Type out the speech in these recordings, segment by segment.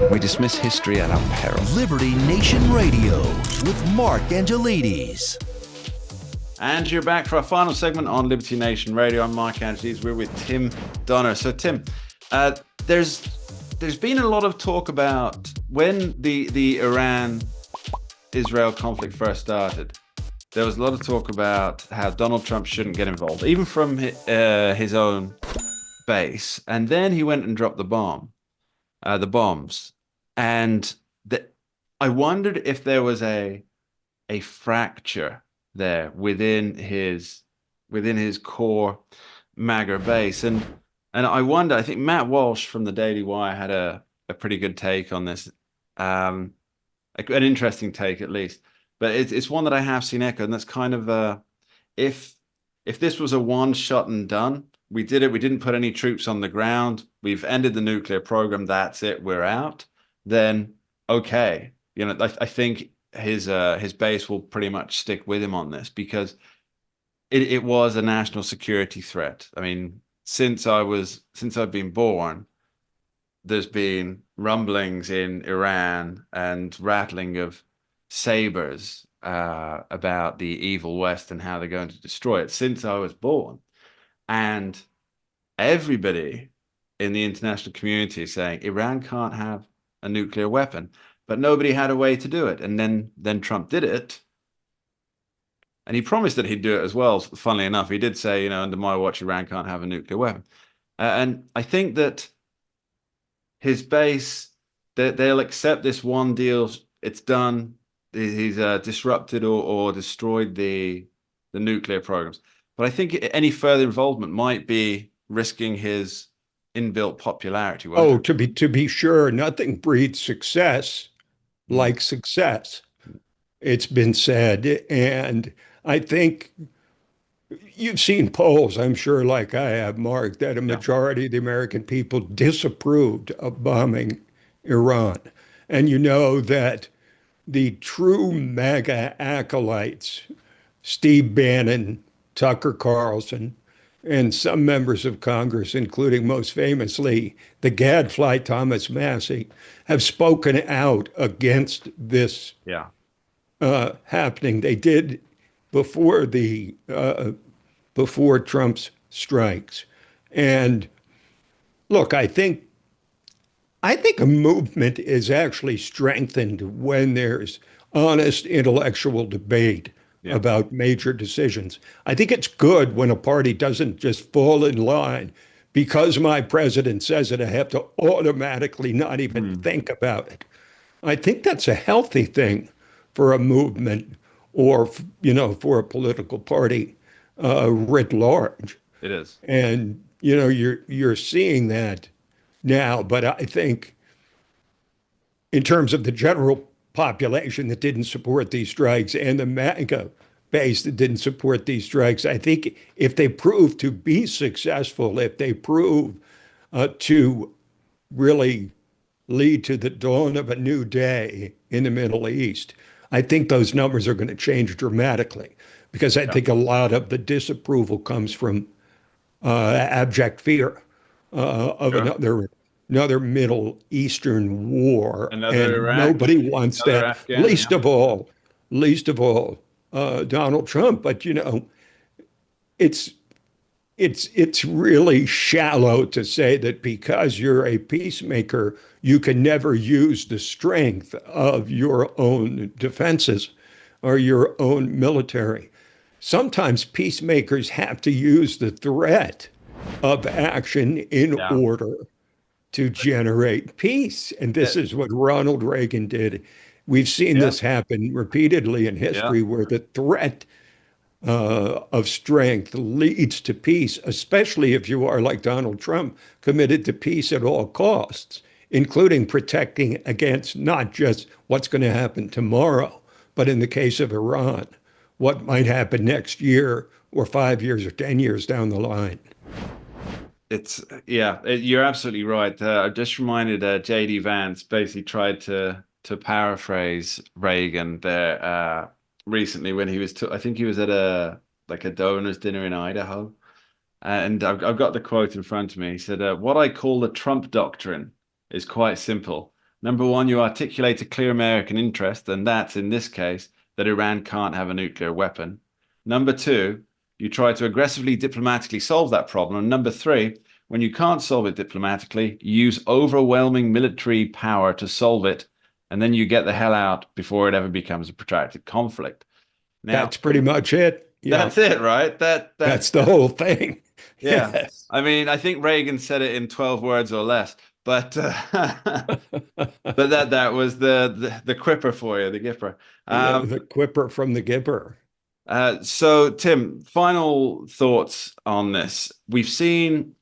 We dismiss history at our peril. Liberty Nation Radio with Mark Angelides. And you're back for our final segment on Liberty Nation Radio. I'm Mark Angelides. We're with Tim Donner. So, Tim, there's been a lot of talk about when the Iran-Israel conflict first started. There was a lot of talk about how Donald Trump shouldn't get involved, even from his own base. And then he went and dropped the bombs. And I wondered if there was a fracture there within his core MAGA base. And I wonder, I think Matt Walsh from the Daily Wire had a pretty good take on this, an interesting take at least. But it's one that I have seen echoed, and that's kind of if this was a one shot and done, we did it. We didn't put any troops on the ground. We've ended the nuclear program. That's it. We're out. Then okay, I think his base will pretty much stick with him on this because it was a national security threat. I mean, since I've been born, there's been rumblings in Iran and rattling of sabers about the evil West and how they're going to destroy it since I was born. And everybody in the international community is saying Iran can't have a nuclear weapon, but nobody had a way to do it. And then Trump did it. And he promised that he'd do it as well. Funnily enough, he did say, under my watch, Iran can't have a nuclear weapon. And I think that his base, they'll accept this one deal. It's done. He's disrupted or destroyed the nuclear programs. But I think any further involvement might be risking his inbuilt popularity. To be sure, nothing breeds success like success. It's been said, and I think you've seen polls, I'm sure, like I have, Mark, that a majority of the American people disapproved of bombing Iran. And you know that the true MAGA acolytes, Steve Bannon, Tucker Carlson, and some members of Congress, including most famously the gadfly Thomas Massie, have spoken out against this happening. They did before Trump's strikes. And look, I think a movement is actually strengthened when there's honest intellectual debate about major decisions. I think it's good when a party doesn't just fall in line because my president says it, I have to automatically not even think about it. I think that's a healthy thing for a movement or, for a political party writ large. It is. And, you're seeing that now. But I think in terms of the general population that didn't support these strikes and the MAGA base that didn't support these strikes, I think if they prove to be successful, if they prove to really lead to the dawn of a new day in the Middle East, I think those numbers are going to change dramatically because I think a lot of the disapproval comes from abject fear of another Middle Eastern war, another Iraq, nobody wants that. Afghan, least of all, Donald Trump. But it's really shallow to say that because you're a peacemaker, you can never use the strength of your own defenses or your own military. Sometimes peacemakers have to use the threat of action in order to generate peace. And this is what Ronald Reagan did. We've seen this happen repeatedly in history where the threat of strength leads to peace, especially if you are, like Donald Trump, committed to peace at all costs, including protecting against not just what's going to happen tomorrow, but in the case of Iran, what might happen next year or 5 years or 10 years down the line. You're absolutely right. I just reminded J.D. Vance basically tried to paraphrase Reagan there recently when he was, I think he was at a donors dinner in Idaho. And I've got the quote in front of me. He said, what I call the Trump doctrine is quite simple. Number one, you articulate a clear American interest, and that's in this case that Iran can't have a nuclear weapon. Number two, you try to aggressively diplomatically solve that problem. And number three, when you can't solve it diplomatically, you use overwhelming military power to solve it, and then you get the hell out before it ever becomes a protracted conflict. Now, That's pretty much it. Yeah, that's it, right? that's the whole thing. yeah. Yes. I mean, I think Reagan said it in 12 words or less, but but that was the quipper for you, the gipper. The quipper from the gipper. So Tim, final thoughts on this. We've seen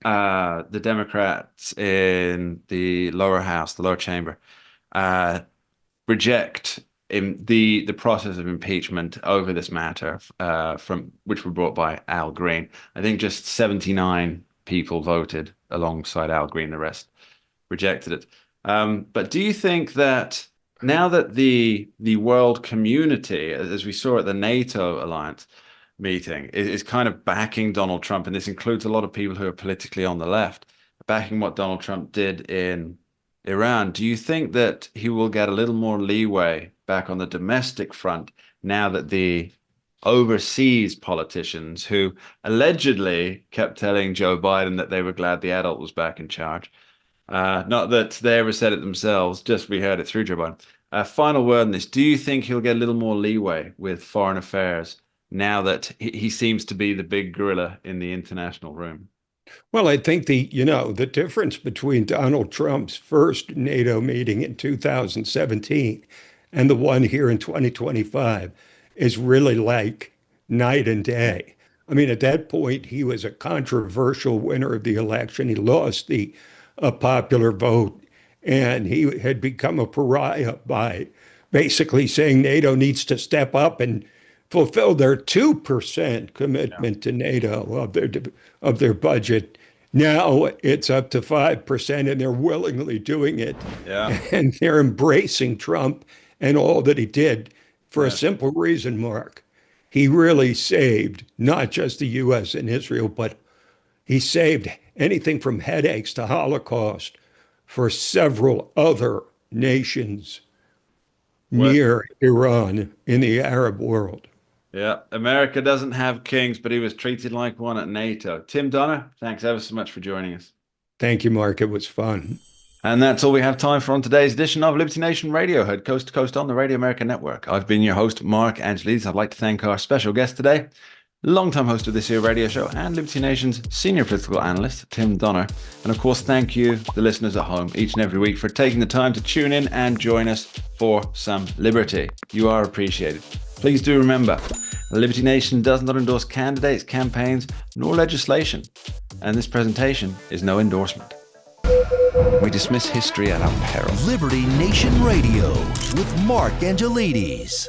the Democrats in the lower house, the lower chamber, reject in the process of impeachment over this matter, from which were brought by Al Green. I think just 79 people voted alongside Al Green. The rest rejected it. But do you think that now that the world community, as we saw at the NATO alliance meeting, is kind of backing Donald Trump, and this includes a lot of people who are politically on the left, backing what Donald Trump did in Iran, do you think that he will get a little more leeway back on the domestic front now that the overseas politicians who allegedly kept telling Joe Biden that they were glad the adult was back in charge, not that they ever said it themselves, just we heard it through Joe Biden. Final word on this. Do you think he'll get a little more leeway with foreign affairs now that he seems to be the big gorilla in the international room? Well, I think the difference between Donald Trump's first NATO meeting in 2017 and the one here in 2025 is really like night and day. I mean, at that point, he was a controversial winner of the election. He lost the popular vote, and he had become a pariah by basically saying NATO needs to step up and fulfill their 2% commitment to NATO of their budget. Now it's up to 5%, and they're willingly doing it. Yeah. And they're embracing Trump and all that he did for a simple reason, Mark. He really saved not just the U.S. and Israel, but he saved anything from headaches to Holocaust for several other nations near Iran in the Arab world. Yeah, America doesn't have kings, but he was treated like one at NATO. Tim Donner, thanks ever so much for joining us. Thank you, Mark. It was fun. And that's all we have time for on today's edition of Liberty Nation Radio, heard coast to coast on the Radio America Network. I've been your host, Mark Angelides. I'd like to thank our special guest today, longtime host of this here radio show and Liberty Nation's senior political analyst, Tim Donner. And of course, thank you, the listeners at home, each and every week for taking the time to tune in and join us for some liberty. You are appreciated. Please do remember, Liberty Nation does not endorse candidates, campaigns, nor legislation, and this presentation is no endorsement. We dismiss history at our peril. Liberty Nation Radio with Mark Angelides.